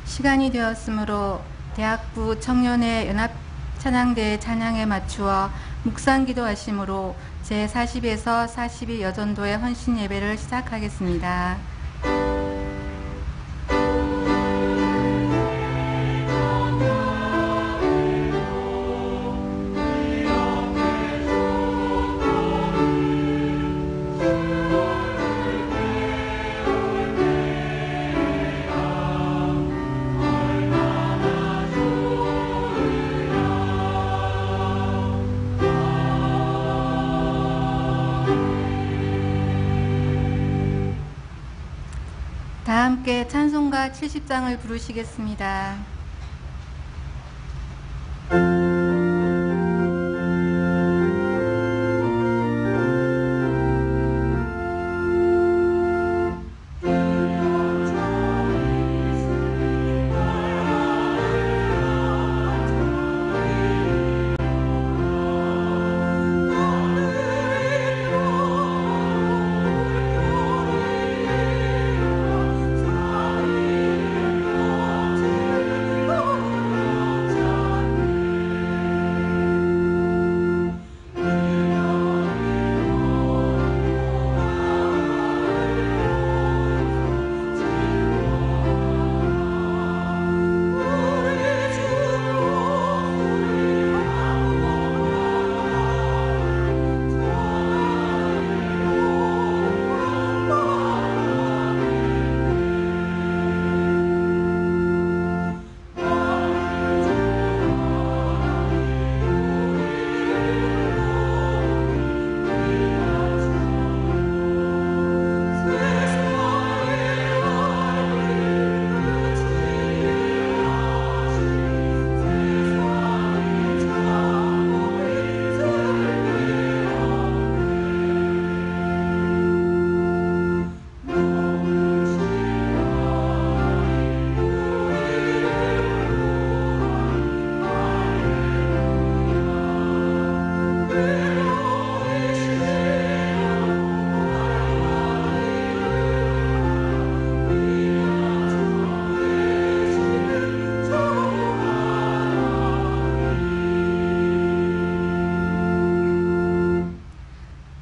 시간이 되었으므로 대학부 청년회 연합찬양대 찬양에 맞추어 묵상 기도하심으로 제40에서 42 여전도의 헌신 예배를 시작하겠습니다. 다 함께 찬송가 70장을 부르시겠습니다.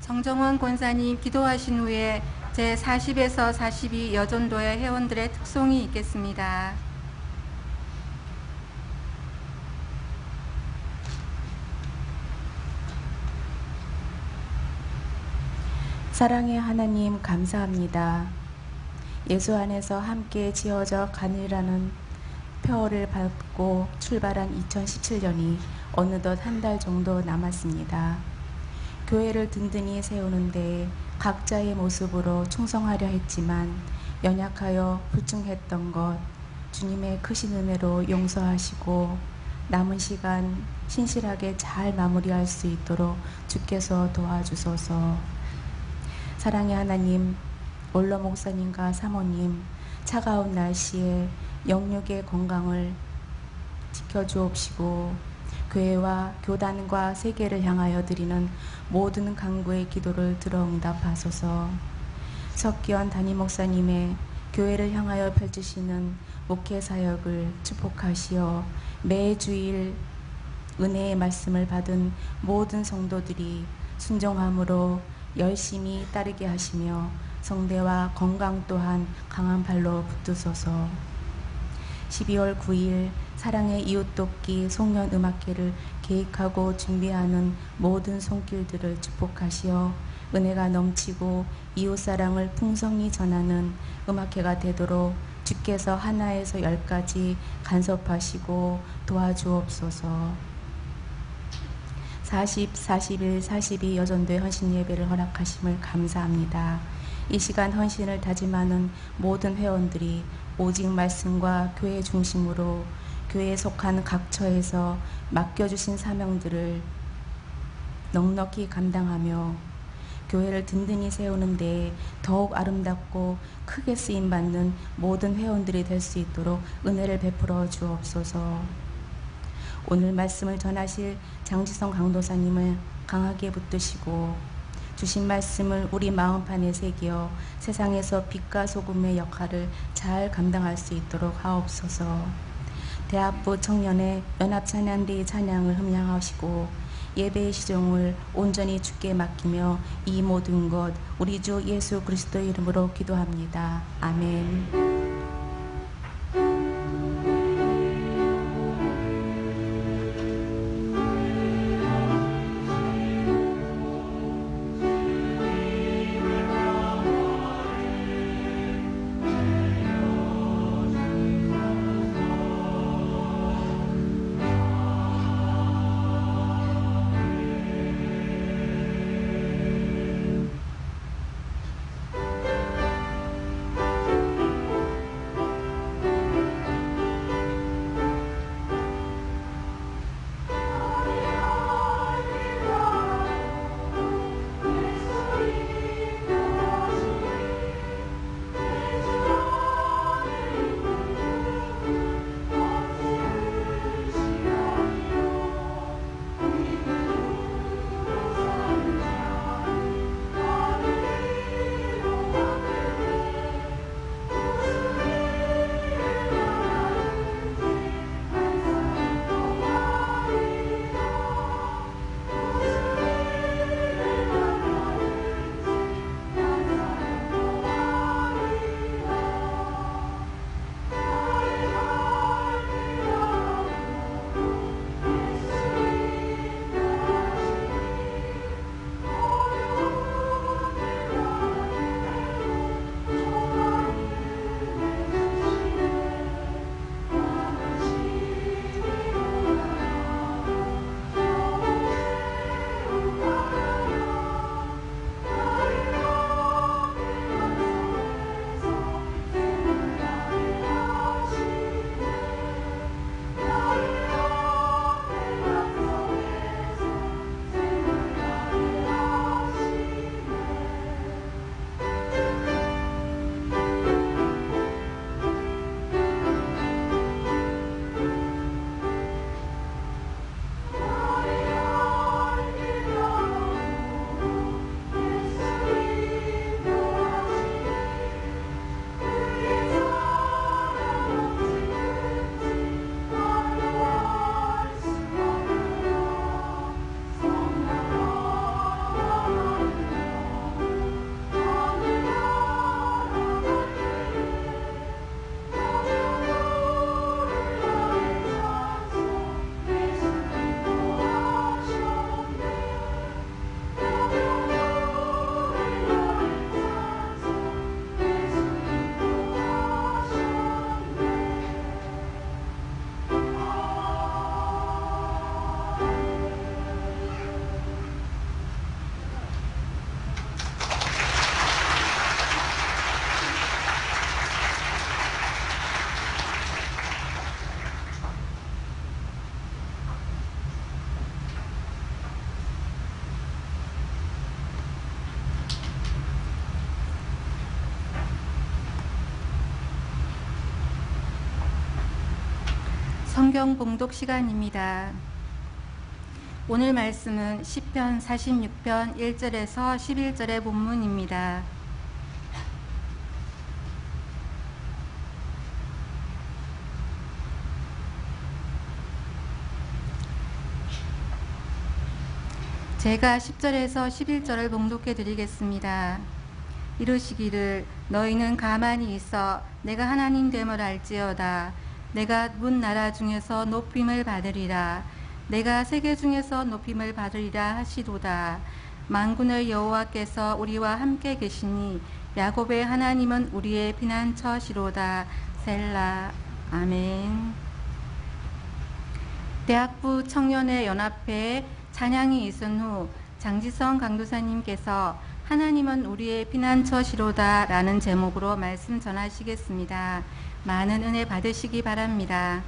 정정원 권사님 기도하신 후에 제40에서 42 여전도의 회원들의 특송이 있겠습니다. 사랑의 하나님 감사합니다. 예수 안에서 함께 지어져 가느라는 표어를 밟고 출발한 2017년이 어느덧 한 달 정도 남았습니다. 교회를 든든히 세우는데 각자의 모습으로 충성하려 했지만 연약하여 불충했던 것 주님의 크신 은혜로 용서하시고 남은 시간 신실하게 잘 마무리할 수 있도록 주께서 도와주소서. 사랑의 하나님, 올러 목사님과 사모님 차가운 날씨에 영육의 건강을 지켜주옵시고 교회와 교단과 세계를 향하여 드리는 모든 간구의 기도를 들어 응답하소서. 석기현 담임 목사님의 교회를 향하여 펼치시는 목회 사역을 축복하시어 매주일 은혜의 말씀을 받은 모든 성도들이 순종함으로 열심히 따르게 하시며 성대와 건강 또한 강한 발로 붙드소서. 12월 9일 사랑의 이웃돕기 송년음악회를 계획하고 준비하는 모든 손길들을 축복하시어 은혜가 넘치고 이웃사랑을 풍성히 전하는 음악회가 되도록 주께서 하나에서 10까지 간섭하시고 도와주옵소서. 40, 41, 42 여전도의 헌신 예배를 허락하심을 감사합니다. 이 시간 헌신을 다짐하는 모든 회원들이 오직 말씀과 교회 중심으로 교회에 속한 각 처에서 맡겨주신 사명들을 넉넉히 감당하며 교회를 든든히 세우는 데 더욱 아름답고 크게 쓰임받는 모든 회원들이 될 수 있도록 은혜를 베풀어 주옵소서. 오늘 말씀을 전하실 장지성 강도사님을 강하게 붙드시고 주신 말씀을 우리 마음판에 새겨 세상에서 빛과 소금의 역할을 잘 감당할 수 있도록 하옵소서. 대학부 청년의 연합찬양대의 찬양을 흠양하시고 예배의 시종을 온전히 주께 맡기며 이 모든 것 우리 주 예수 그리스도의 이름으로 기도합니다. 아멘. 성경 봉독 시간입니다. 오늘 말씀은 시편 46편 1절에서 11절의 본문입니다. 제가 10절에서 11절을 봉독해 드리겠습니다. 이르시기를 너희는 가만히 있어 내가 하나님 됨을 알지어다. 내가 문 나라 중에서 높임을 받으리라. 내가 세계 중에서 높임을 받으리라 하시도다. 만군의 여호와께서 우리와 함께 계시니 야곱의 하나님은 우리의 피난처시로다. 셀라. 아멘. 대학부 청년의 연합회에 찬양이 있은 후 장지성 강도사님께서 하나님은 우리의 피난처시로다 라는 제목으로 말씀 전하시겠습니다. 많은 은혜 받으시기 바랍니다.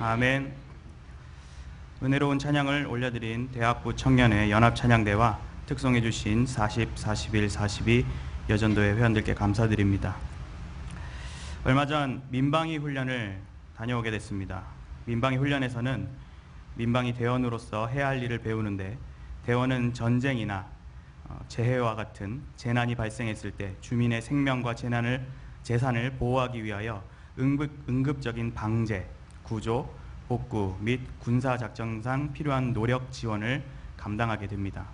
아멘. 은혜로운 찬양을 올려드린 대학부 청년회 연합찬양대와 특송해 주신 40, 41, 42 여전도회 회원들께 감사드립니다. 얼마 전 민방위 훈련을 다녀오게 됐습니다. 민방위 훈련에서는 민방위 대원으로서 해야 할 일을 배우는데, 대원은 전쟁이나 재해와 같은 재난이 발생했을 때 주민의 생명과 재산을 보호하기 위하여 응급적인 방제, 구조, 복구 및 군사작전상 필요한 노력 지원을 감당하게 됩니다.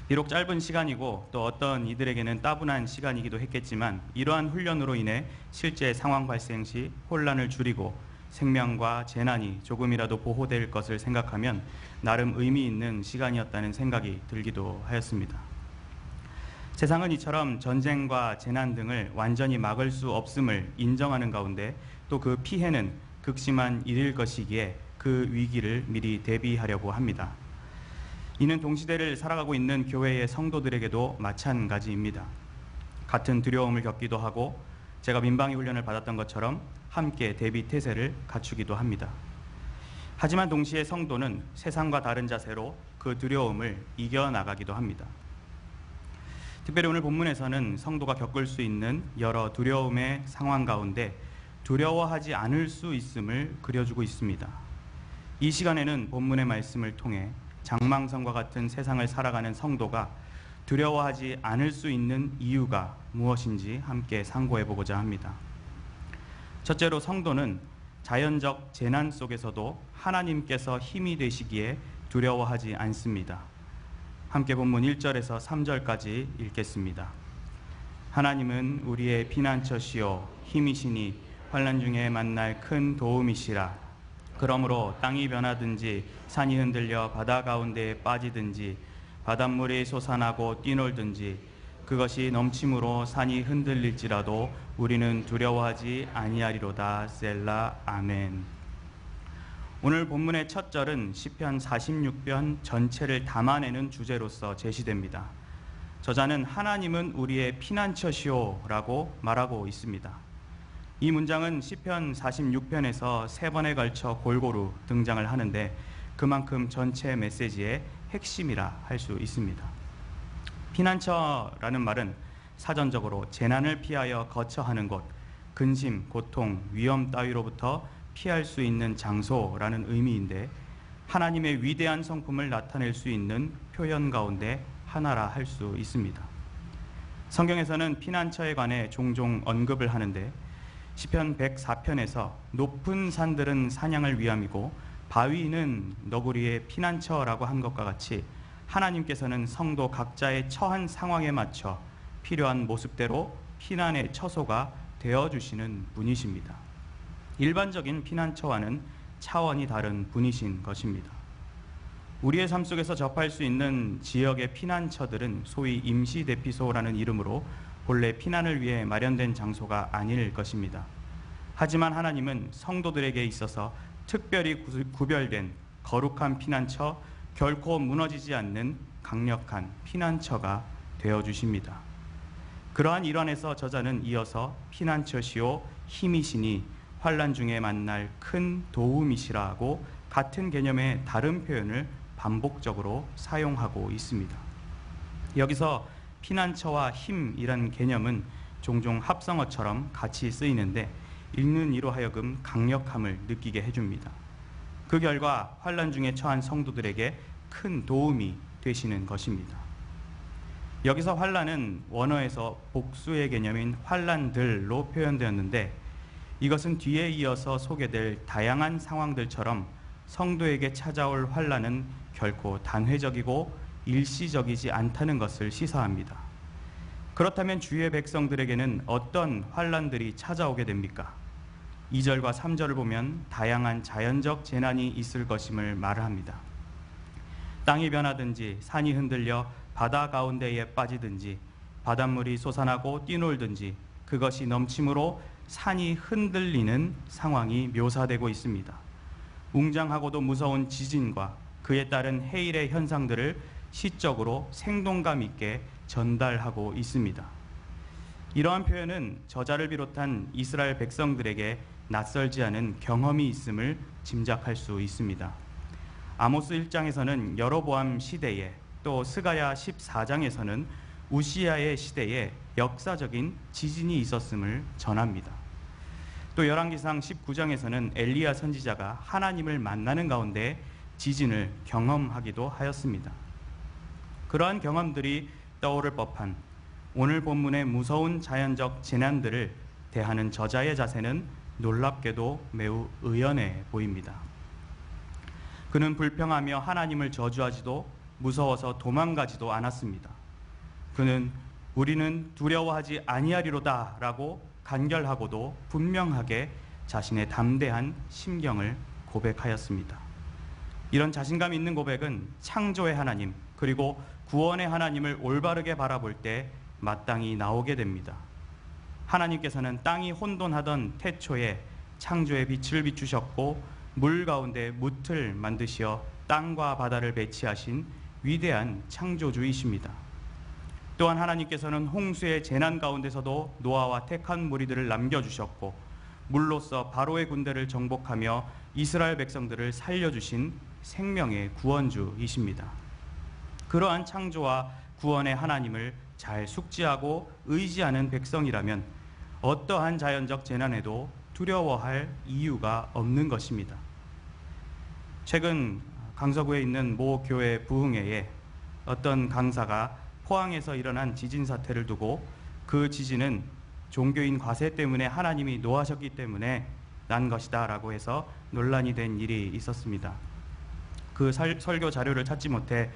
비록 짧은 시간이고 또 어떤 이들에게는 따분한 시간이기도 했겠지만, 이러한 훈련으로 인해 실제 상황 발생 시 혼란을 줄이고 생명과 재난이 조금이라도 보호될 것을 생각하면 나름 의미 있는 시간이었다는 생각이 들기도 하였습니다. 세상은 이처럼 전쟁과 재난 등을 완전히 막을 수 없음을 인정하는 가운데 또 그 피해는 극심한 일일 것이기에 그 위기를 미리 대비하려고 합니다. 이는 동시대를 살아가고 있는 교회의 성도들에게도 마찬가지입니다. 같은 두려움을 겪기도 하고 제가 민방위 훈련을 받았던 것처럼 함께 대비 태세를 갖추기도 합니다. 하지만 동시에 성도는 세상과 다른 자세로 그 두려움을 이겨나가기도 합니다. 특별히 오늘 본문에서는 성도가 겪을 수 있는 여러 두려움의 상황 가운데 두려워하지 않을 수 있음을 그려주고 있습니다. 이 시간에는 본문의 말씀을 통해 장망성과 같은 세상을 살아가는 성도가 두려워하지 않을 수 있는 이유가 무엇인지 함께 상고해 보고자 합니다. 첫째로, 성도는 자연적 재난 속에서도 하나님께서 힘이 되시기에 두려워하지 않습니다. 함께 본문 1절에서 3절까지 읽겠습니다. 하나님은 우리의 피난처시요 힘이시니 환난 중에 만날 큰 도움이시라. 그러므로 땅이 변하든지 산이 흔들려 바다 가운데에 빠지든지 바닷물이 솟아나고 뛰놀든지 그것이 넘침으로 산이 흔들릴지라도 우리는 두려워하지 아니하리로다. 셀라. 아멘. 오늘 본문의 첫 절은 시편 46편 전체를 담아내는 주제로서 제시됩니다. 저자는 하나님은 우리의 피난처시오 라고 말하고 있습니다. 이 문장은 시편 46편에서 3번에 걸쳐 골고루 등장을 하는데 그만큼 전체 메시지의 핵심이라 할 수 있습니다. 피난처라는 말은 사전적으로 재난을 피하여 거처하는 곳, 근심, 고통, 위험 따위로부터 피할 수 있는 장소라는 의미인데, 하나님의 위대한 성품을 나타낼 수 있는 표현 가운데 하나라 할 수 있습니다. 성경에서는 피난처에 관해 종종 언급을 하는데, 시편 104편에서 높은 산들은 사냥을 위함이고 바위는 너구리의 피난처라고 한 것과 같이 하나님께서는 성도 각자의 처한 상황에 맞춰 필요한 모습대로 피난의 처소가 되어주시는 분이십니다. 일반적인 피난처와는 차원이 다른 분이신 것입니다. 우리의 삶 속에서 접할 수 있는 지역의 피난처들은 소위 임시대피소라는 이름으로 본래 피난을 위해 마련된 장소가 아닐 것입니다. 하지만 하나님은 성도들에게 있어서 특별히 구별된 거룩한 피난처, 결코 무너지지 않는 강력한 피난처가 되어주십니다. 그러한 일환에서 저자는 이어서 피난처시오 힘이시니 환난 중에 만날 큰 도움이시라고 같은 개념의 다른 표현을 반복적으로 사용하고 있습니다. 여기서 피난처와 힘이란 개념은 종종 합성어처럼 같이 쓰이는데 읽는 이로 하여금 강력함을 느끼게 해줍니다. 그 결과 환난 중에 처한 성도들에게 큰 도움이 되시는 것입니다. 여기서 환난은 원어에서 복수의 개념인 환난들로 표현되었는데, 이것은 뒤에 이어서 소개될 다양한 상황들처럼 성도에게 찾아올 환난은 결코 단회적이고 일시적이지 않다는 것을 시사합니다. 그렇다면 주의 백성들에게는 어떤 환난들이 찾아오게 됩니까? 2절과 3절을 보면 다양한 자연적 재난이 있을 것임을 말합니다. 땅이 변하든지 산이 흔들려 바다 가운데에 빠지든지 바닷물이 솟아나고 뛰놀든지 그것이 넘침으로 산이 흔들리는 상황이 묘사되고 있습니다. 웅장하고도 무서운 지진과 그에 따른 해일의 현상들을 시적으로 생동감 있게 전달하고 있습니다. 이러한 표현은 저자를 비롯한 이스라엘 백성들에게 낯설지 않은 경험이 있음을 짐작할 수 있습니다. 아모스 1장에서는 여로보암 시대에, 또 스가랴 14장에서는 우시야의 시대에 역사적인 지진이 있었음을 전합니다. 또 열왕기상 19장에서는 엘리야 선지자가 하나님을 만나는 가운데 지진을 경험하기도 하였습니다. 그러한 경험들이 떠오를 법한 오늘 본문의 무서운 자연적 재난들을 대하는 저자의 자세는 놀랍게도 매우 의연해 보입니다. 그는 불평하며 하나님을 저주하지도 무서워서 도망가지도 않았습니다. 그는 우리는 두려워하지 아니하리로다 라고 간결하고도 분명하게 자신의 담대한 심경을 고백하였습니다. 이런 자신감 있는 고백은 창조의 하나님 그리고 구원의 하나님을 올바르게 바라볼 때 마땅히 나오게 됩니다. 하나님께서는 땅이 혼돈하던 태초에 창조의 빛을 비추셨고 물 가운데 뭇을 만드시어 땅과 바다를 배치하신 위대한 창조주이십니다. 또한 하나님께서는 홍수의 재난 가운데서도 노아와 택한 무리들을 남겨주셨고 물로써 바로의 군대를 정복하며 이스라엘 백성들을 살려주신 생명의 구원주이십니다. 그러한 창조와 구원의 하나님을 잘 숙지하고 의지하는 백성이라면 어떠한 자연적 재난에도 두려워할 이유가 없는 것입니다. 최근 강서구에 있는 모 교회 부흥회에 어떤 강사가 포항에서 일어난 지진 사태를 두고 그 지진은 종교인 과세 때문에 하나님이 노하셨기 때문에 난 것이다 라고 해서 논란이 된 일이 있었습니다. 그 설교 자료를 찾지 못해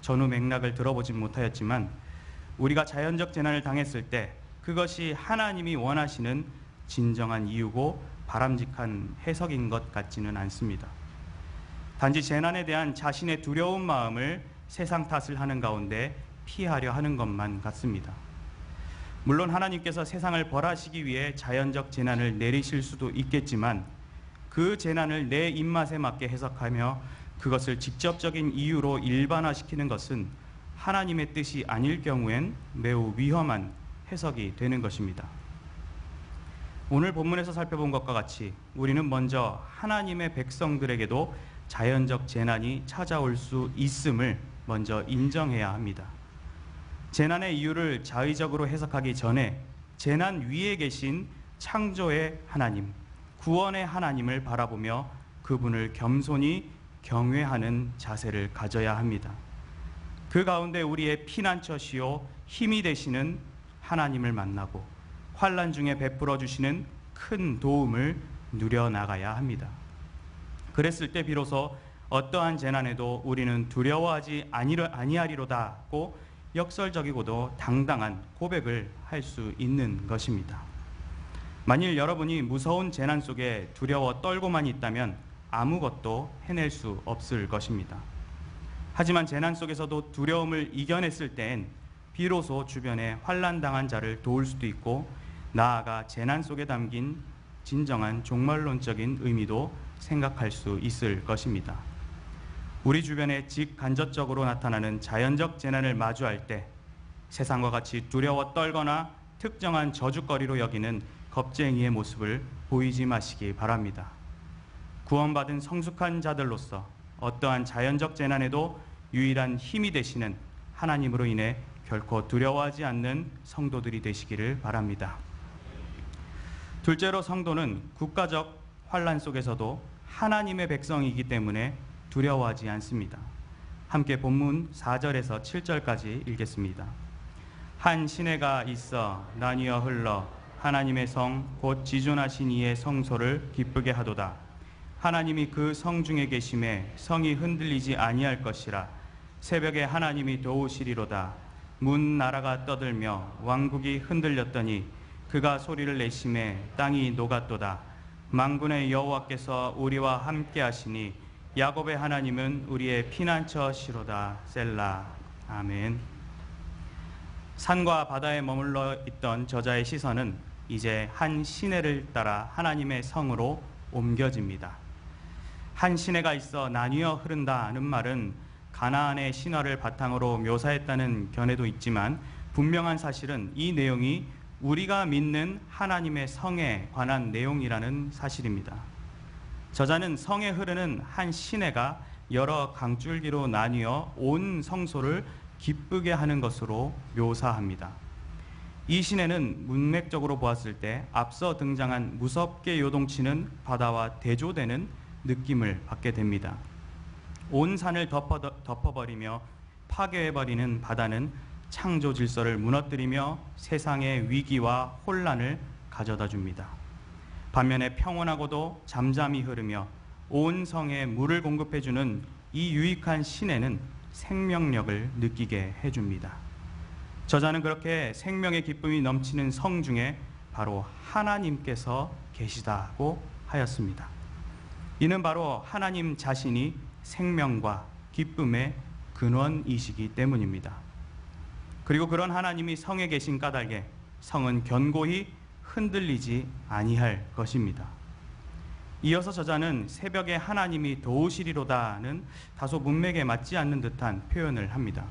전후 맥락을 들어보진 못하였지만 우리가 자연적 재난을 당했을 때 그것이 하나님이 원하시는 진정한 이유고 바람직한 해석인 것 같지는 않습니다. 단지 재난에 대한 자신의 두려운 마음을 세상 탓을 하는 가운데 피하려 하는 것만 같습니다. 물론 하나님께서 세상을 벌하시기 위해 자연적 재난을 내리실 수도 있겠지만 그 재난을 내 입맛에 맞게 해석하며 그것을 직접적인 이유로 일반화시키는 것은 하나님의 뜻이 아닐 경우엔 매우 위험한 해석이 되는 것입니다. 오늘 본문에서 살펴본 것과 같이 우리는 먼저 하나님의 백성들에게도 자연적 재난이 찾아올 수 있음을 먼저 인정해야 합니다. 재난의 이유를 자의적으로 해석하기 전에 재난 위에 계신 창조의 하나님, 구원의 하나님을 바라보며 그분을 겸손히 경외하는 자세를 가져야 합니다. 그 가운데 우리의 피난처시요 힘이 되시는 하나님을 만나고 환난 중에 베풀어 주시는 큰 도움을 누려나가야 합니다. 그랬을 때 비로소 어떠한 재난에도 우리는 두려워하지 아니하리로다고 역설적이고도 당당한 고백을 할 수 있는 것입니다. 만일 여러분이 무서운 재난 속에 두려워 떨고만 있다면 아무것도 해낼 수 없을 것입니다. 하지만 재난 속에서도 두려움을 이겨냈을 때엔 비로소 주변에 환난당한 자를 도울 수도 있고 나아가 재난 속에 담긴 진정한 종말론적인 의미도 생각할 수 있을 것입니다. 우리 주변에 직간접적으로 나타나는 자연적 재난을 마주할 때 세상과 같이 두려워 떨거나 특정한 저주거리로 여기는 겁쟁이의 모습을 보이지 마시기 바랍니다. 구원받은 성숙한 자들로서 어떠한 자연적 재난에도 유일한 힘이 되시는 하나님으로 인해 결코 두려워하지 않는 성도들이 되시기를 바랍니다. 둘째로 성도는 국가적 환난 속에서도 하나님의 백성이기 때문에 두려워하지 않습니다. 함께 본문 4절에서 7절까지 읽겠습니다. 한 시내가 있어 나뉘어 흘러 하나님의 성 곧 지존하신 이의 성소를 기쁘게 하도다. 하나님이 그 성 중에 계심에 성이 흔들리지 아니할 것이라. 새벽에 하나님이 도우시리로다. 문 나라가 떠들며 왕국이 흔들렸더니 그가 소리를 내심에 땅이 녹았도다. 만군의 여호와께서 우리와 함께 하시니 야곱의 하나님은 우리의 피난처시로다. 셀라. 아멘. 산과 바다에 머물러 있던 저자의 시선은 이제 한 시내를 따라 하나님의 성으로 옮겨집니다. 한 시내가 있어 나뉘어 흐른다는 말은 가나안의 신화를 바탕으로 묘사했다는 견해도 있지만 분명한 사실은 이 내용이 우리가 믿는 하나님의 성에 관한 내용이라는 사실입니다. 저자는 성에 흐르는 한 시내가 여러 강줄기로 나뉘어 온 성소를 기쁘게 하는 것으로 묘사합니다. 이 시내는 문맥적으로 보았을 때 앞서 등장한 무섭게 요동치는 바다와 대조되는 느낌을 받게 됩니다. 온 산을 덮어버리며 파괴해버리는 바다는 창조 질서를 무너뜨리며 세상의 위기와 혼란을 가져다 줍니다. 반면에 평온하고도 잠잠히 흐르며 온 성에 물을 공급해주는 이 유익한 시내는 생명력을 느끼게 해줍니다. 저자는 그렇게 생명의 기쁨이 넘치는 성 중에 바로 하나님께서 계시다고 하였습니다. 이는 바로 하나님 자신이 생명과 기쁨의 근원이시기 때문입니다. 그리고 그런 하나님이 성에 계신 까닭에 성은 견고히 흔들리지 아니할 것입니다. 이어서 저자는 새벽에 하나님이 도우시리로다는 다소 문맥에 맞지 않는 듯한 표현을 합니다.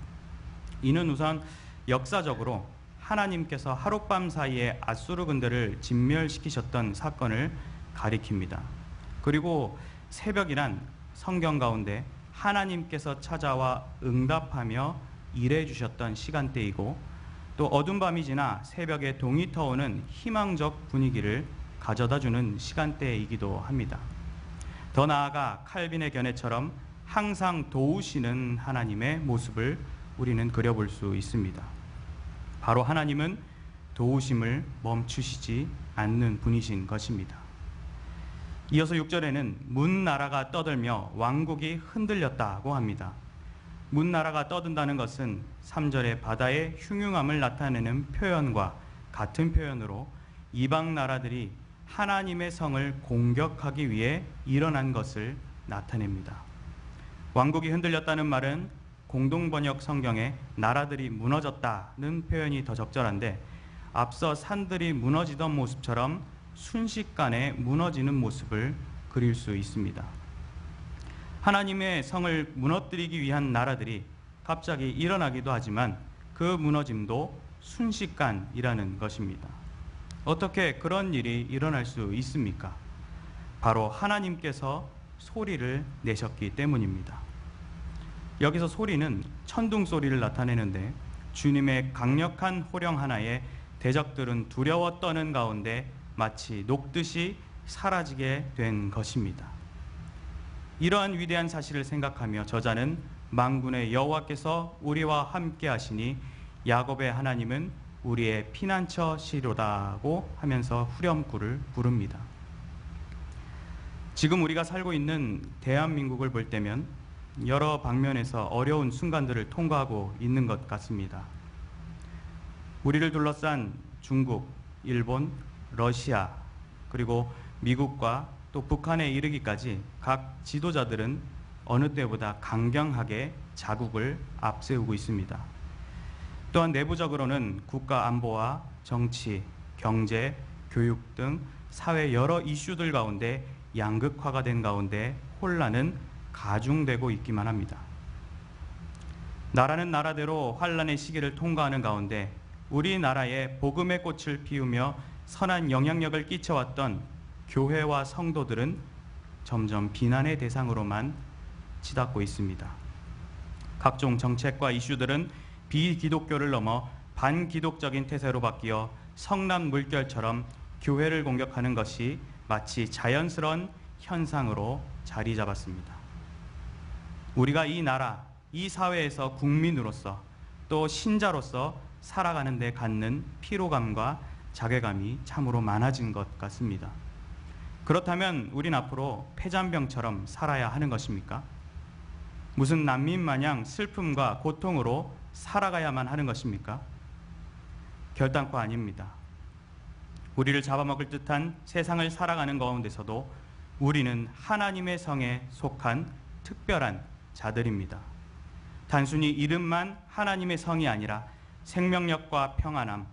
이는 우선 역사적으로 하나님께서 하룻밤 사이에 앗수르 군대를 진멸시키셨던 사건을 가리킵니다. 그리고 새벽이란 성경 가운데 하나님께서 찾아와 응답하며 일해 주셨던 시간대이고, 또 어두운 밤이 지나 새벽에 동이 터오는 희망적 분위기를 가져다주는 시간대이기도 합니다. 더 나아가 칼빈의 견해처럼 항상 도우시는 하나님의 모습을 우리는 그려볼 수 있습니다. 바로 하나님은 도우심을 멈추시지 않는 분이신 것입니다. 이어서 6절에는 문나라가 떠들며 왕국이 흔들렸다고 합니다. 문나라가 떠든다는 것은 3절의 바다의 흉흉함을 나타내는 표현과 같은 표현으로 이방 나라들이 하나님의 성을 공격하기 위해 일어난 것을 나타냅니다. 왕국이 흔들렸다는 말은 공동번역 성경에 나라들이 무너졌다는 표현이 더 적절한데, 앞서 산들이 무너지던 모습처럼 순식간에 무너지는 모습을 그릴 수 있습니다. 하나님의 성을 무너뜨리기 위한 나라들이 갑자기 일어나기도 하지만 그 무너짐도 순식간이라는 것입니다. 어떻게 그런 일이 일어날 수 있습니까? 바로 하나님께서 소리를 내셨기 때문입니다. 여기서 소리는 천둥 소리를 나타내는데, 주님의 강력한 호령 하나에 대적들은 두려워 떠는 가운데 마치 녹듯이 사라지게 된 것입니다. 이러한 위대한 사실을 생각하며 저자는 만군의 여호와께서 우리와 함께 하시니 야곱의 하나님은 우리의 피난처시로다고 하면서 후렴구를 부릅니다. 지금 우리가 살고 있는 대한민국을 볼 때면 여러 방면에서 어려운 순간들을 통과하고 있는 것 같습니다. 우리를 둘러싼 중국, 일본, 러시아, 그리고 미국과 또 북한에 이르기까지 각 지도자들은 어느 때보다 강경하게 자국을 앞세우고 있습니다. 또한 내부적으로는 국가 안보와 정치, 경제, 교육 등 사회 여러 이슈들 가운데 양극화가 된 가운데 혼란은 가중되고 있기만 합니다. 나라는 나라대로 환란의 시기를 통과하는 가운데 우리나라에 복음의 꽃을 피우며 선한 영향력을 끼쳐왔던 교회와 성도들은 점점 비난의 대상으로만 치닫고 있습니다. 각종 정책과 이슈들은 비기독교를 넘어 반기독적인 태세로 바뀌어 성남 물결처럼 교회를 공격하는 것이 마치 자연스러운 현상으로 자리 잡았습니다. 우리가 이 나라, 이 사회에서 국민으로서 또 신자로서 살아가는 데 갖는 피로감과 자괴감이 참으로 많아진 것 같습니다. 그렇다면 우린 앞으로 폐잔병처럼 살아야 하는 것입니까? 무슨 난민 마냥 슬픔과 고통으로 살아가야만 하는 것입니까? 결단코 아닙니다. 우리를 잡아먹을 듯한 세상을 살아가는 가운데서도 우리는 하나님의 성에 속한 특별한 자들입니다. 단순히 이름만 하나님의 성이 아니라 생명력과 평안함,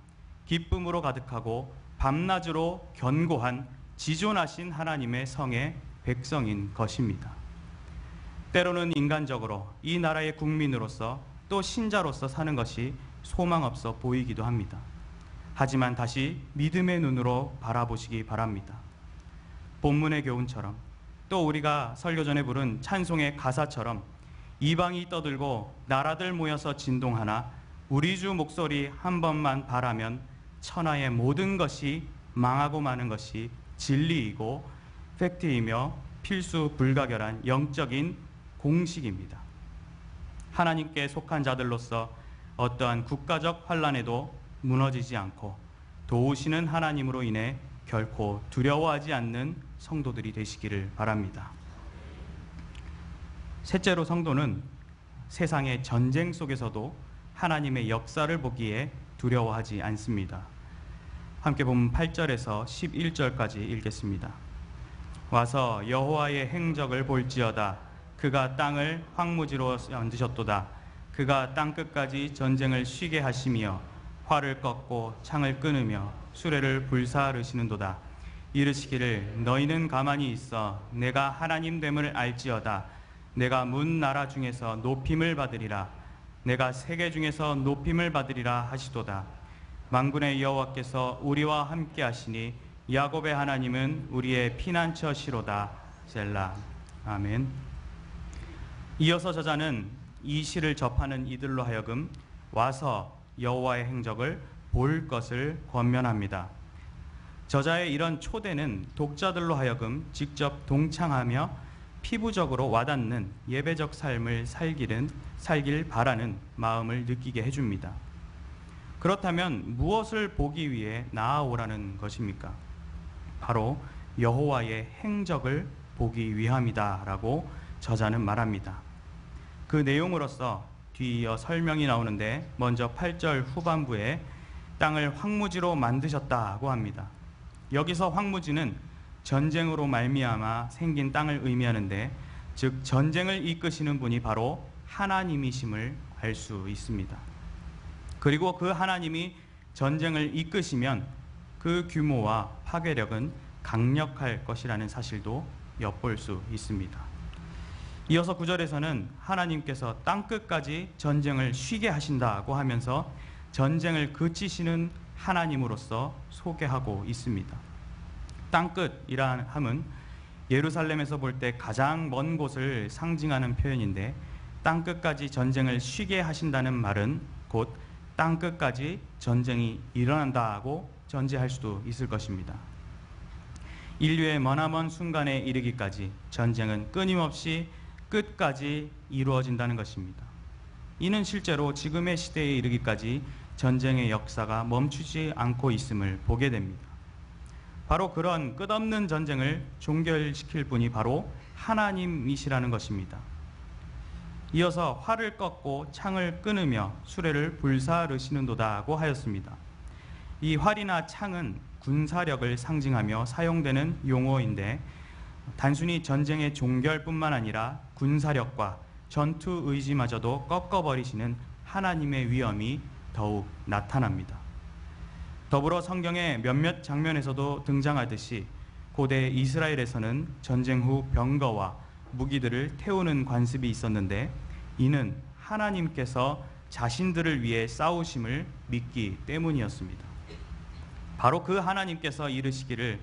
기쁨으로 가득하고 밤낮으로 견고한 지존하신 하나님의 성의 백성인 것입니다. 때로는 인간적으로 이 나라의 국민으로서 또 신자로서 사는 것이 소망 없어 보이기도 합니다. 하지만 다시 믿음의 눈으로 바라보시기 바랍니다. 본문의 교훈처럼 또 우리가 설교 전에 부른 찬송의 가사처럼 이방이 떠들고 나라들 모여서 진동하나 우리 주 목소리 한 번만 바라면 천하의 모든 것이 망하고 마는 것이 진리이고 팩트이며 필수 불가결한 영적인 공식입니다. 하나님께 속한 자들로서 어떠한 국가적 환란에도 무너지지 않고 도우시는 하나님으로 인해 결코 두려워하지 않는 성도들이 되시기를 바랍니다. 셋째로, 성도는 세상의 전쟁 속에서도 하나님의 역사를 보기에 두려워하지 않습니다. 함께 보면 8절에서 11절까지 읽겠습니다. 와서 여호와의 행적을 볼지어다. 그가 땅을 황무지로 만드셨도다. 그가 땅끝까지 전쟁을 쉬게 하시며 활을 꺾고 창을 끊으며 수레를 불사르시는도다. 이르시기를 너희는 가만히 있어 내가 하나님 됨을 알지어다. 내가 문 나라 중에서 높임을 받으리라. 내가 세계 중에서 높임을 받으리라 하시도다. 만군의 여호와께서 우리와 함께 하시니 야곱의 하나님은 우리의 피난처시로다. 셀라. 아멘. 이어서 저자는 이 시를 접하는 이들로 하여금 와서 여호와의 행적을 볼 것을 권면합니다. 저자의 이런 초대는 독자들로 하여금 직접 동창하며 피부적으로 와닿는 예배적 삶을 살길 바라는 마음을 느끼게 해줍니다. 그렇다면 무엇을 보기 위해 나아오라는 것입니까? 바로 여호와의 행적을 보기 위함이다라고 저자는 말합니다. 그 내용으로서 뒤이어 설명이 나오는데 먼저 8절 후반부에 땅을 황무지로 만드셨다고 합니다. 여기서 황무지는 전쟁으로 말미암아 생긴 땅을 의미하는데, 즉 전쟁을 이끄시는 분이 바로 하나님이심을 알 수 있습니다. 그리고 그 하나님이 전쟁을 이끄시면 그 규모와 파괴력은 강력할 것이라는 사실도 엿볼 수 있습니다. 이어서 9절에서는 하나님께서 땅끝까지 전쟁을 쉬게 하신다고 하면서 전쟁을 그치시는 하나님으로서 소개하고 있습니다. 땅끝이라 함은 예루살렘에서 볼 때 가장 먼 곳을 상징하는 표현인데, 땅끝까지 전쟁을 쉬게 하신다는 말은 곧 땅끝까지 전쟁이 일어난다고 전제할 수도 있을 것입니다. 인류의 머나먼 순간에 이르기까지 전쟁은 끊임없이 끝까지 이루어진다는 것입니다. 이는 실제로 지금의 시대에 이르기까지 전쟁의 역사가 멈추지 않고 있음을 보게 됩니다. 바로 그런 끝없는 전쟁을 종결시킬 분이 바로 하나님이시라는 것입니다. 이어서 활을 꺾고 창을 끊으며 수레를 불사르시는도다고 하였습니다. 이 활이나 창은 군사력을 상징하며 사용되는 용어인데, 단순히 전쟁의 종결뿐만 아니라 군사력과 전투 의지마저도 꺾어버리시는 하나님의 위엄이 더욱 나타납니다. 더불어 성경의 몇몇 장면에서도 등장하듯이 고대 이스라엘에서는 전쟁 후 병거와 무기들을 태우는 관습이 있었는데, 이는 하나님께서 자신들을 위해 싸우심을 믿기 때문이었습니다. 바로 그 하나님께서 이르시기를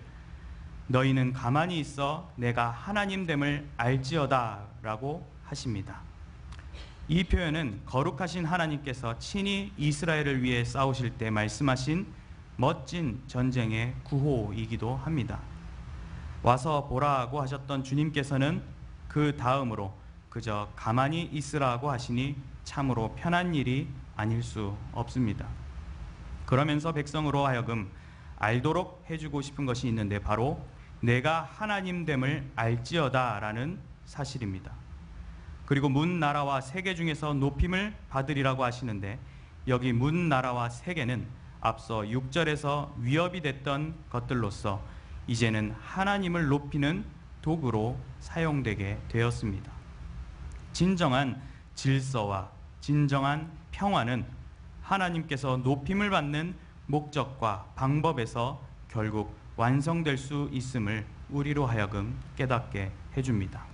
너희는 가만히 있어 내가 하나님됨을 알지어다 라고 하십니다. 이 표현은 거룩하신 하나님께서 친히 이스라엘을 위해 싸우실 때 말씀하신 멋진 전쟁의 구호이기도 합니다. 와서 보라고 하셨던 주님께서는 그 다음으로 그저 가만히 있으라고 하시니 참으로 편한 일이 아닐 수 없습니다. 그러면서 백성으로 하여금 알도록 해주고 싶은 것이 있는데, 바로 내가 하나님됨을 알지어다 라는 사실입니다. 그리고 문 나라와 세계 중에서 높임을 받으리라고 하시는데, 여기 문 나라와 세계는 앞서 6절에서 위협이 됐던 것들로서 이제는 하나님을 높이는 도구로 사용되게 되었습니다. 진정한 질서와 진정한 평화는 하나님께서 높임을 받는 목적과 방법에서 결국 완성될 수 있음을 우리로 하여금 깨닫게 해줍니다.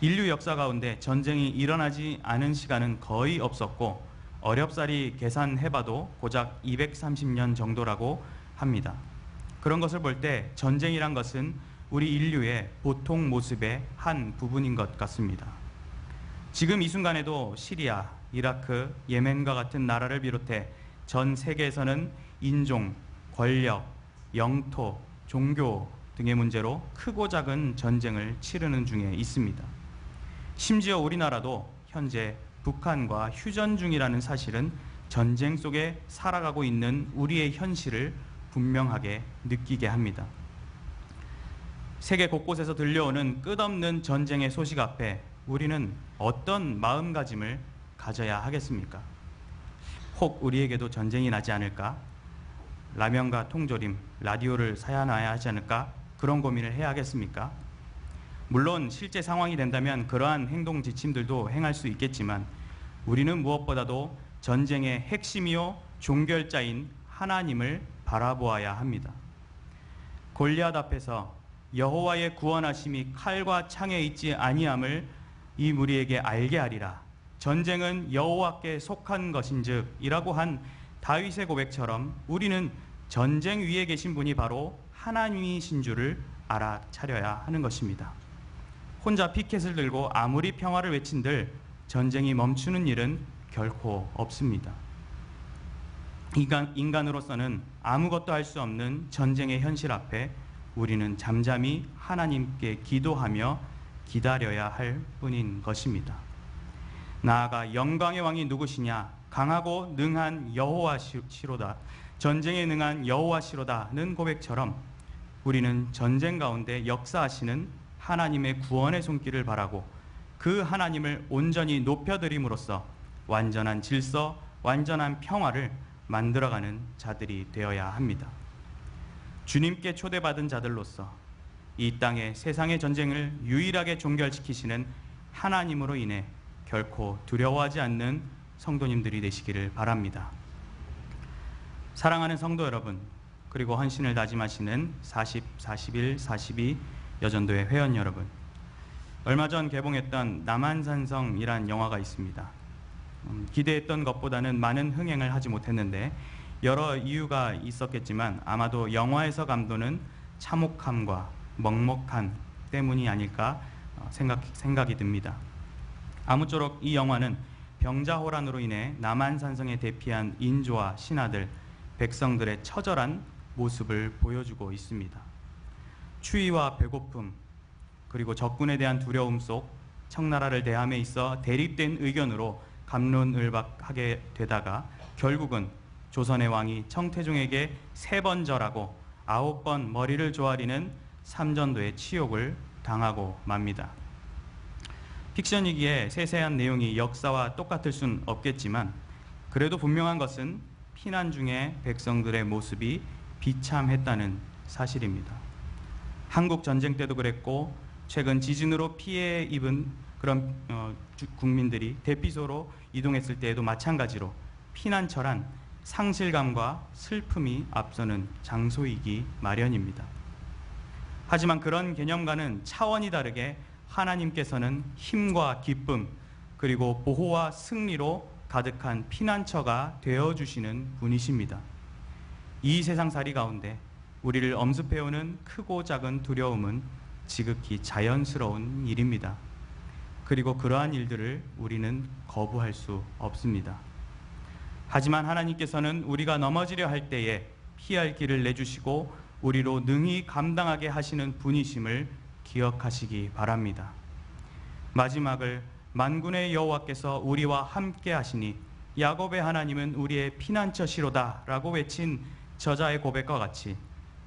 인류 역사 가운데 전쟁이 일어나지 않은 시간은 거의 없었고, 어렵사리 계산해봐도 고작 230년 정도라고 합니다. 그런 것을 볼 때 전쟁이란 것은 우리 인류의 보통 모습의 한 부분인 것 같습니다. 지금 이 순간에도 시리아, 이라크, 예멘과 같은 나라를 비롯해 전 세계에서는 인종, 권력, 영토, 종교 등의 문제로 크고 작은 전쟁을 치르는 중에 있습니다. 심지어 우리나라도 현재 북한과 휴전 중이라는 사실은 전쟁 속에 살아가고 있는 우리의 현실을 분명하게 느끼게 합니다. 세계 곳곳에서 들려오는 끝없는 전쟁의 소식 앞에 우리는 어떤 마음가짐을 가져야 하겠습니까? 혹 우리에게도 전쟁이 나지 않을까? 라면과 통조림, 라디오를 사야 하지 않을까? 그런 고민을 해야 하겠습니까? 물론 실제 상황이 된다면 그러한 행동 지침들도 행할 수 있겠지만 우리는 무엇보다도 전쟁의 핵심이요 종결자인 하나님을 바라보아야 합니다. 골리앗 앞에서 여호와의 구원하심이 칼과 창에 있지 아니함을 이 무리에게 알게 하리라. 전쟁은 여호와께 속한 것인즉 이라고 한 다윗의 고백처럼 우리는 전쟁 위에 계신 분이 바로 하나님이신 줄을 알아차려야 하는 것입니다. 혼자 피켓을 들고 아무리 평화를 외친들 전쟁이 멈추는 일은 결코 없습니다. 인간으로서는 아무것도 할 수 없는 전쟁의 현실 앞에 우리는 잠잠히 하나님께 기도하며 기다려야 할 뿐인 것입니다. 나아가 영광의 왕이 누구시냐? 강하고 능한 여호와시로다. 전쟁에 능한 여호와시로다는 고백처럼 우리는 전쟁 가운데 역사하시는 하나님의 구원의 손길을 바라고 그 하나님을 온전히 높여드림으로써 완전한 질서, 완전한 평화를 만들어가는 자들이 되어야 합니다. 주님께 초대받은 자들로서 이 땅의 세상의 전쟁을 유일하게 종결시키시는 하나님으로 인해 결코 두려워하지 않는 성도님들이 되시기를 바랍니다. 사랑하는 성도 여러분, 그리고 헌신을 다짐하시는 40, 41, 42 여전도회 회원 여러분, 얼마 전 개봉했던 남한산성이란 영화가 있습니다. 기대했던 것보다는 많은 흥행을 하지 못했는데 여러 이유가 있었겠지만 아마도 영화에서 감도는 참혹함과 먹먹함 때문이 아닐까 생각이 듭니다. 아무쪼록 이 영화는 병자호란으로 인해 남한산성에 대피한 인조와 신하들, 백성들의 처절한 모습을 보여주고 있습니다. 추위와 배고픔, 그리고 적군에 대한 두려움 속 청나라를 대함에 있어 대립된 의견으로 갑론을박하게 되다가 결국은 조선의 왕이 청태종에게 3번 절하고 9번 머리를 조아리는 삼전도의 치욕을 당하고 맙니다. 픽션이기에 세세한 내용이 역사와 똑같을 순 없겠지만 그래도 분명한 것은 피난 중에 백성들의 모습이 비참했다는 사실입니다. 한국 전쟁 때도 그랬고 최근 지진으로 피해 입은 그런 국민들이 대피소로 이동했을 때에도 마찬가지로 피난처란 상실감과 슬픔이 앞서는 장소이기 마련입니다. 하지만 그런 개념과는 차원이 다르게 하나님께서는 힘과 기쁨 그리고 보호와 승리로 가득한 피난처가 되어주시는 분이십니다. 이 세상살이 가운데 우리를 엄습해오는 크고 작은 두려움은 지극히 자연스러운 일입니다. 그리고 그러한 일들을 우리는 거부할 수 없습니다. 하지만 하나님께서는 우리가 넘어지려 할 때에 피할 길을 내주시고 우리로 능히 감당하게 하시는 분이심을 기억하시기 바랍니다. 마지막을 만군의 여호와께서 우리와 함께 하시니 야곱의 하나님은 우리의 피난처시로다 라고 외친 저자의 고백과 같이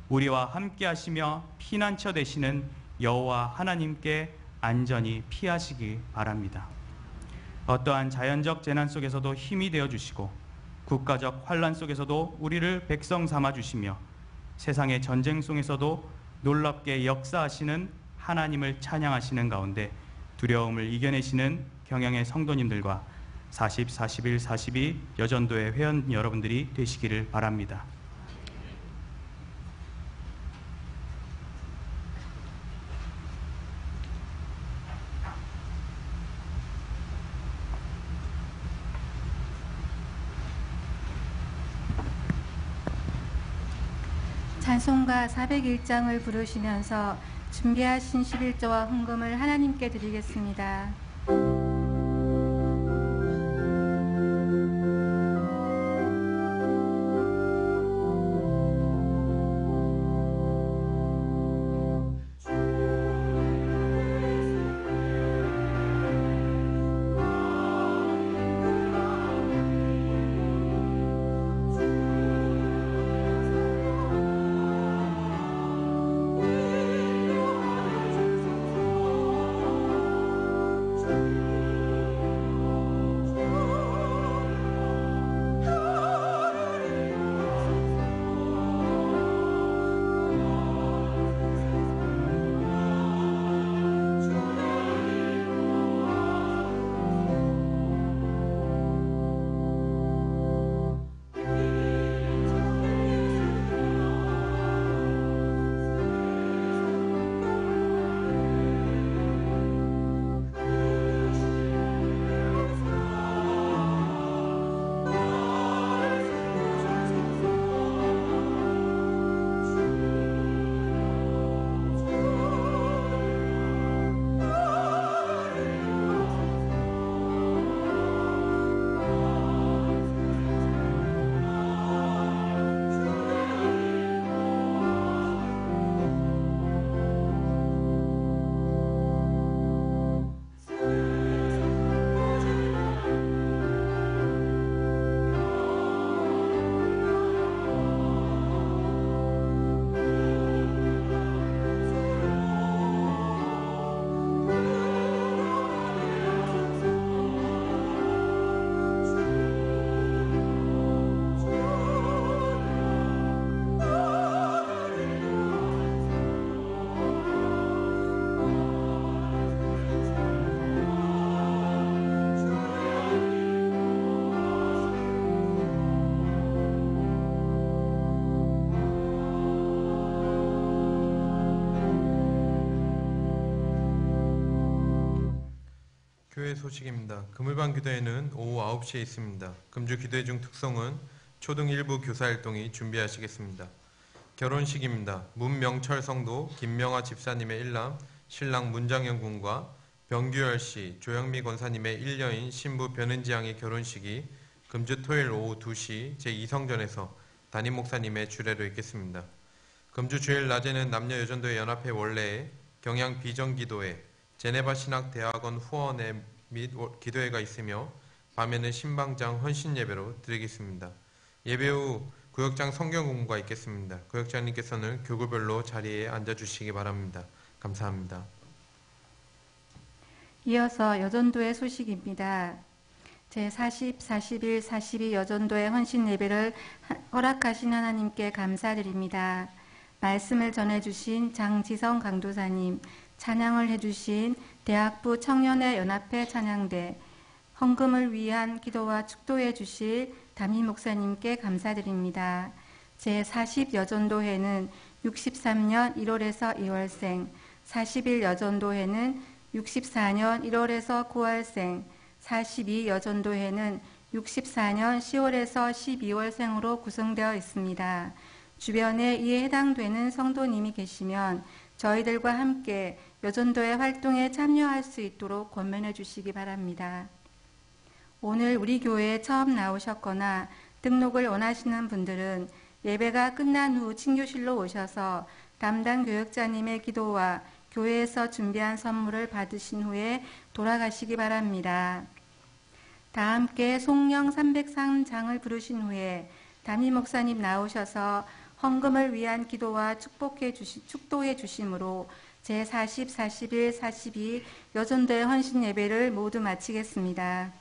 우리와 함께 하시며 피난처 되시는 여호와 하나님께 안전히 피하시기 바랍니다. 어떠한 자연적 재난 속에서도 힘이 되어주시고 국가적 환란 속에서도 우리를 백성 삼아주시며 세상의 전쟁 속에서도 놀랍게 역사하시는 하나님을 찬양하시는 가운데 두려움을 이겨내시는 경영의 성도님들과 40, 41, 42 여전도의 회원 여러분들이 되시기를 바랍니다. 찬송가 401장을 부르시면서 준비하신 11조와 헌금을 하나님께 드리겠습니다. 교회 소식입니다. 금을반 기도회는 오후 9시에 있습니다. 금주 기도회 중 특성은 초등 일부 교사활동이 준비하시겠습니다. 결혼식입니다. 문명철 성도 김명아 집사님의 일남 신랑 문장현 군과 병규열 씨, 조영미 권사님의 일녀인 신부 변은지 양의 결혼식이 금주 토요일 오후 2시 제2성전에서 담임 목사님의 주례로 있겠습니다. 금주 주일 낮에는 남녀여전도회 연합회 원래에 경양 비전기도회, 제네바 신학대학원 후원회 및 기도회가 있으며 밤에는 신방장 헌신예배로 드리겠습니다. 예배 후 구역장 성경 공부가 있겠습니다. 구역장님께서는 교구별로 자리에 앉아주시기 바랍니다. 감사합니다. 이어서 여전도의 소식입니다. 제40, 41, 42 여전도의 헌신 예배를 허락하신 하나님께 감사드립니다. 말씀을 전해주신 장지성 강도사님, 찬양을 해주신 대학부 청년회 연합회 찬양대, 헌금을 위한 기도와 축도해 주실 담임 목사님께 감사드립니다. 제40 여전도회는 63년 1월에서 2월생, 41 여전도회는 64년 1월에서 9월생, 42 여전도회는 64년 10월에서 12월생으로 구성되어 있습니다. 주변에 이에 해당되는 성도님이 계시면 저희들과 함께 여전도의 활동에 참여할 수 있도록 권면해 주시기 바랍니다. 오늘 우리 교회에 처음 나오셨거나 등록을 원하시는 분들은 예배가 끝난 후 친교실로 오셔서 담당 교역자님의 기도와 교회에서 준비한 선물을 받으신 후에 돌아가시기 바랍니다. 다 함께 송령 303장을 부르신 후에 담임 목사님 나오셔서 헌금을 위한 기도와 축도해 주심으로 제40, 41, 42 여전도의 헌신 예배를 모두 마치겠습니다.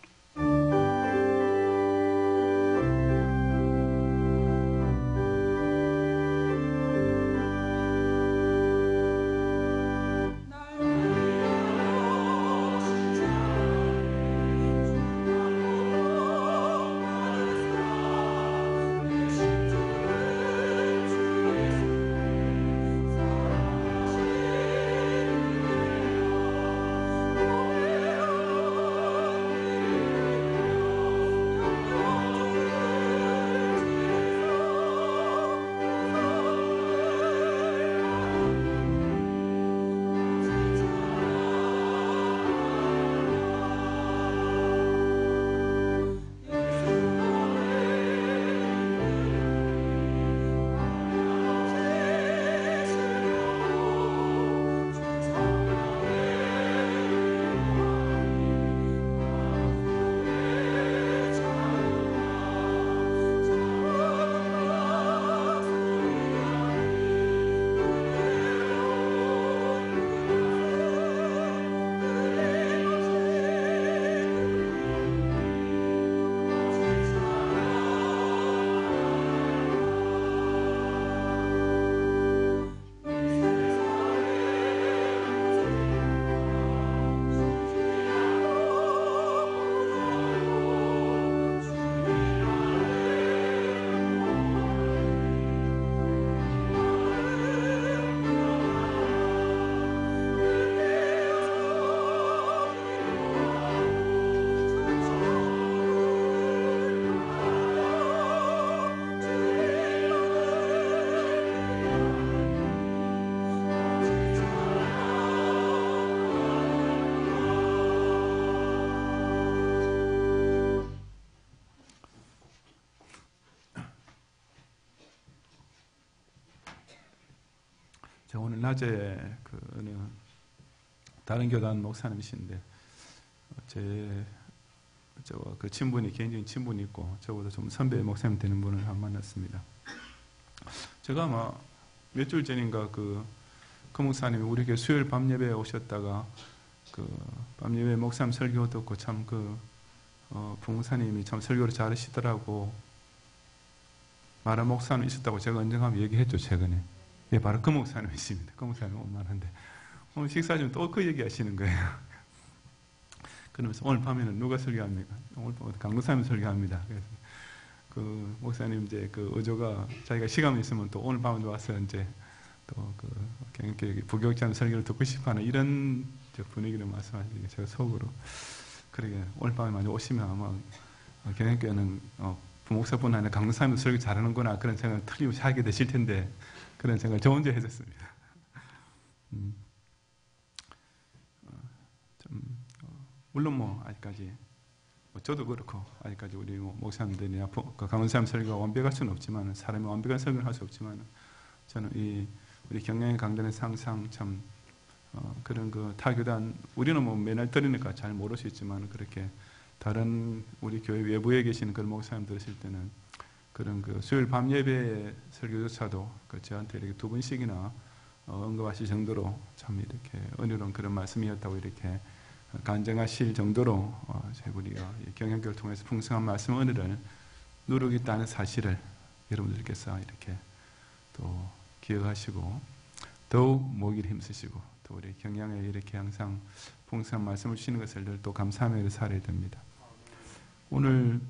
저 오늘 낮에 그 어느 다른 교단 목사님이신데 그 친분이 개인적인 친분이 있고 저보다 좀 선배 목사님 되는 분을 한 만났습니다. 제가 아마 몇 주 전인가 그 목사님이 우리 교회 수요일 밤 예배에 오셨다가 그 밤 예배 목사님 설교 듣고 참 부목사님이 참 설교를 잘하시더라고 말한 목사님 있었다고 제가 언젠가 얘기했죠 최근에. 예, 바로 그 목사님이십니다. 그 목사님 얼마나인데 오늘 식사 중 또 그 얘기 하시는 거예요. 그러면서 오늘 밤에는 누가 설교합니까? 오늘 밤에 강목사님 설교합니다. 그래서 그 목사님 이제 그 어조가 자기가 시간이 있으면 또 오늘 밤에 와서 이제 또 그 부교육장 설교를 듣고 싶어하는 이런 분위기를 말씀하시니까 제가 속으로 그러게 오늘 밤에 많이 오시면 아마 경영교회는 부목사뿐 아니라 강목사님 설교 잘하는구나 그런 생각을 틀림없이 하게 되실 텐데 그런 생각을 저 혼자 했었습니다. 물론 아직까지 저도 그렇고 아직까지 우리 목사님들이나 강원사님 설교가 완벽할 수는 없지만 사람이 완벽한 설교를 할 수 없지만 저는 우리 경영의 강단에서 항상 참 그런 그 타교단 우리는 맨날 들으니까 잘 모를 수 있지만 그렇게 다른 우리 교회 외부에 계시는 그런 목사님 들으실 때는 그런 그 수요일 밤 예배 설교조차도 저한테 이렇게 2번씩이나 언급하실 정도로 참 이렇게 은혜로운 그런 말씀이었다고 이렇게 간증하실 정도로 우리가 경영교를 통해서 풍성한 말씀 은혜를 누리고 있다는 사실을 여러분들께서 이렇게 또 기억하시고 더욱 모기를 힘쓰시고 또 우리 경영에 이렇게 항상 풍성한 말씀을 주시는 것을 늘 또 감사하며 살아야 됩니다. 오늘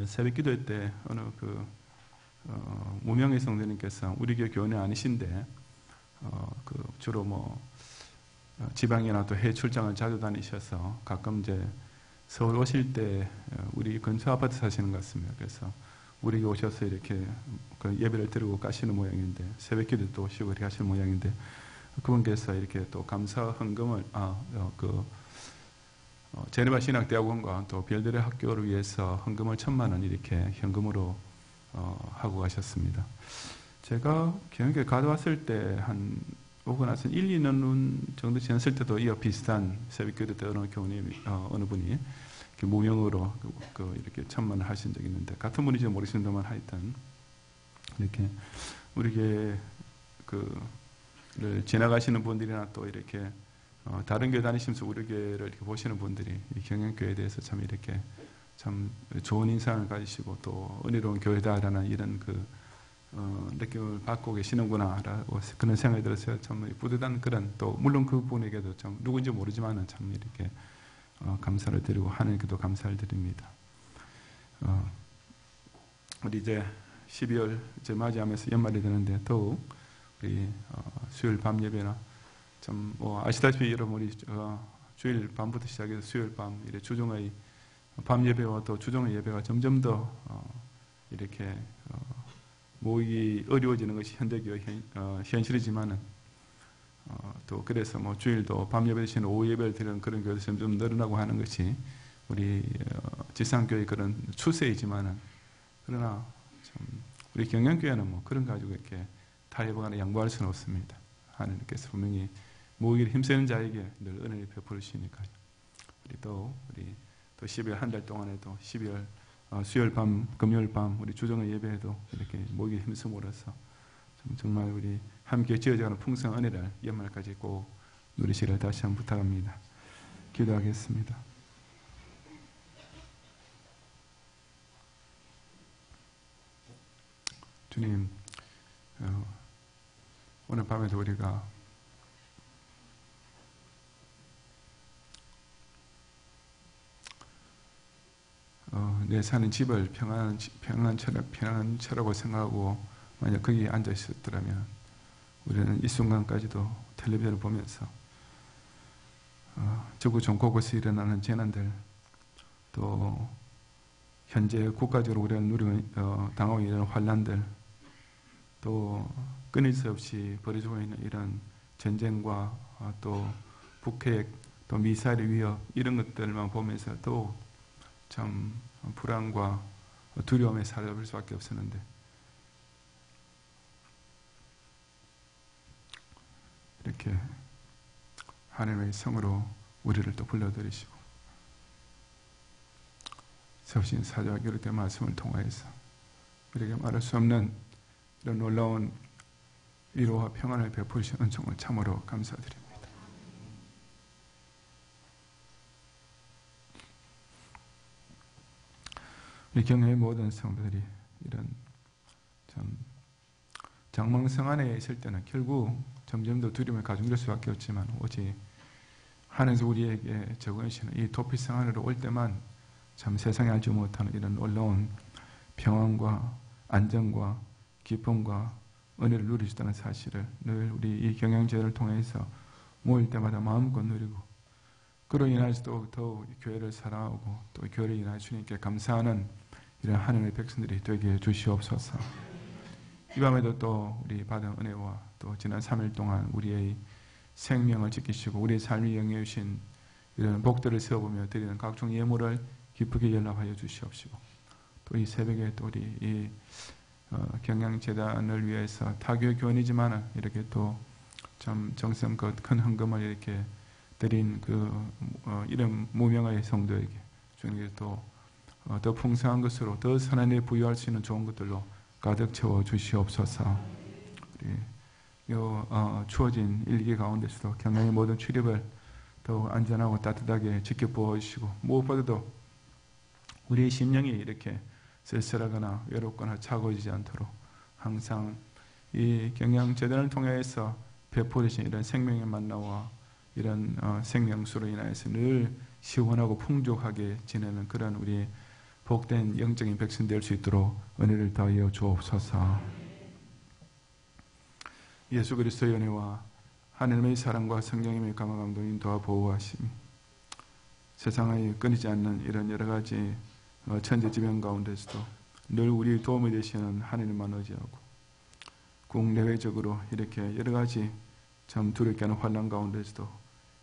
새벽 기도 때 어느 무명의 성도님께서 우리 교회 교원이 아니신데 주로 지방이나 또 해외 출장을 자주 다니셔서 가끔 이제 서울 오실 때 우리 근처 아파트 사시는 것 같습니다. 그래서 우리 교회 오셔서 이렇게 예배를 드리고 가시는 모양인데 새벽 기도 또 오시고 이렇게 하시는 모양인데 그분께서 이렇게 또 감사 헌금을 제네바 신학대학원과 또 별들의 학교를 위해서 헌금을 1,000만 원 이렇게 현금으로 하고 가셨습니다. 제가 경영교회 가져왔을 때 오고 나서 1, 2년 정도 지났을 때도 이와 비슷한 새벽기도 때 어느 교우님, 어느 분이 이렇게 무명으로 이렇게 1,000만 원 하신 적이 있는데 같은 분인지 모르시는 동안 하여튼 이렇게 우리 교회를 지나가시는 분들이나 또 이렇게 다른 교회 다니시면서 우리 교회를 이렇게 보시는 분들이 이 경영교회에 대해서 참 이렇게 참 좋은 인상을 가지시고 또 은혜로운 교회다라는 이런 느낌을 받고 계시는구나라고 그런 생각이 들어서 참 뿌듯한 그런 또 물론 그분에게도 참 누군지 모르지만은 참 이렇게 감사를 드리고 하나님께도 감사를 드립니다. 우리 이제 12월 이제 맞이하면서 연말이 되는데 더욱 우리 수요일 밤 예배나 참 아시다시피 여러분 우리 주일 밤부터 시작해서 수요일 밤 이래 주중의 밤 예배와 또 주중의 예배가 점점 더 이렇게 모이기 어려워지는 것이 현대교회 현실이지만은 또 그래서 주일도 밤 예배 대신 오후 예배를 드리는 그런 교회도 점점 늘어나고 하는 것이 우리 지상교회의 그런 추세이지만은 그러나 참 우리 경영교회는 그런 가지고 이렇게 타협하거나 양보할 수는 없습니다. 하나님께서 분명히 모이기를 힘쓰는 자에게 늘 은혜를 베풀어 주시니까요. 우리 또 12월 한 달 동안에도 12월 수요일 밤, 금요일 밤 우리 주정의 예배에도 이렇게 모이기 힘쓰므로써 정말 우리 함께 지어져가는 풍성한 은혜를 연말까지 꼭 누리시기를 다시 한번 부탁합니다. 기도하겠습니다. 주님, 오늘 밤에도 우리가 내 사는 집을 평안처라고 생각하고 만약 거기에 앉아 있었더라면 우리는 이 순간까지도 텔레비전을 보면서 지구촌 곳곳에 일어나는 재난들 또 현재 국가적으로 우리가 당하고 있는 환란들 또 끊일 수 없이 벌어지고 있는 이런 전쟁과 또 북핵 또 미사일의 위협 이런 것들만 보면서 또 참 불안과 두려움에 사로잡을 수밖에 없었는데 이렇게 하나님의 성으로 우리를 또 불러들이시고 서신 사자와 기록된 말씀을 통하여서 우리에게 말할 수 없는 이런 놀라운 위로와 평안을 베푸시는 은총을 참으로 감사드립니다. 우리 경외의 모든 성도들이 이런 참 장망성 안에 있을 때는 결국 점점 더 두려움을 가중될 수밖에 없지만 오직 하나님께서 우리에게 적으시는 이 도피성 안으로 올 때만 참 세상에 알지 못하는 이런 놀라운 평안과 안정과 기쁨과 은혜를 누릴 수 있다는 사실을 늘 우리 이 경영제를 통해서 모일 때마다 마음껏 누리고 그로 인해서 더욱 교회를 사랑하고 또 교회를 인하여 주님께 감사하는 이런 하나님의 백성들이 되게 해주시옵소서. 이 밤에도 또 우리 받은 은혜와 또 지난 3일 동안 우리의 생명을 지키시고 우리의 삶을 영위해 주신 이런 복들을 세워보며 드리는 각종 예물을 기쁘게 연락하여 주시옵시고 또 이 새벽에 또 우리 이 경양재단을 위해서 타교 교원이지만 이렇게 또 참 정성껏 큰 헌금을 이렇게 드린 이런 무명의 성도에게 주님께서 또 더 풍성한 것으로 더 선한 일 부여할 수 있는 좋은 것들로 가득 채워 주시옵소서. 우리 추워진 일기 가운데서도 경양의 모든 출입을 더욱 안전하고 따뜻하게 지켜보아 주시고 무엇보다도 우리의 심령이 이렇게 쓸쓸하거나 외롭거나 차가워지지 않도록 항상 이 경양재단을 통해서 베풀으신 이런 생명의 만나와 이런 생명수로 인하여서 늘 시원하고 풍족하게 지내는 그런 우리 복된 영적인 백성 될 수 있도록 은혜를 더하여 주옵소서. 예수 그리스도의 은혜와 하나님의 사랑과 성령님의 감화 감동인 도와 보호하심이 세상에 끊이지 않는 이런 여러 가지 천재지변 가운데서도 늘 우리 도움이 되시는 하나님만 의지하고 국내외적으로 이렇게 여러 가지 참 두렵게 하는 환난 가운데서도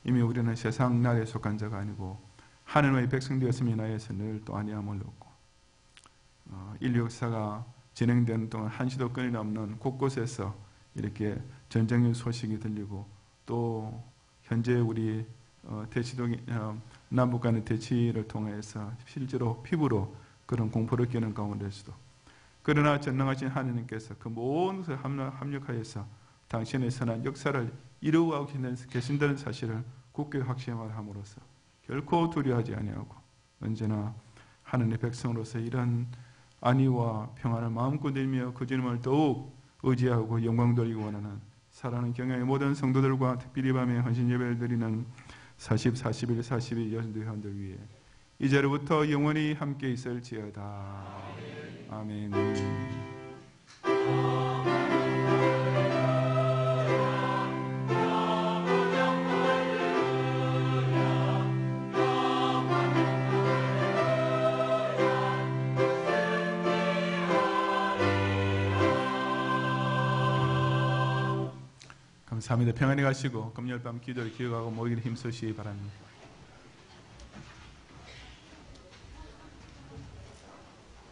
이미 우리는 세상 나라에 속한 자가 아니고 하나님의 백성 되었음에 인하여서 늘 또 안위함을 얻고 인류 역사가 진행되는 동안 한시도 끊임없는 곳곳에서 이렇게 전쟁의 소식이 들리고 또 현재 우리 남북 간의 대치를 통해서 실제로 피부로 그런 공포를 끼는 가운데서도 그러나 전능하신 하나님께서 그 모든 것을 합력하여서 당신의 선한 역사를 이루어가고 계신다는 사실을 굳게 확신함으로써 결코 두려워하지 아니하고 언제나 하나님의 백성으로서 이런 안위와 평안을 마음껏 누리며 그 주님을 더욱 의지하고 영광 돌리기 원하는 사랑하는 경영의 모든 성도들과 특별히 밤에 헌신 예배를 드리는 40, 41, 42 여전도회 회원들 위해 이제로부터 영원히 함께 있을지어다. 아멘. 감사합니다. 평안히 가시고 금요일 밤 기도를 기억하고 모이기를 힘쓰시기 바랍니다.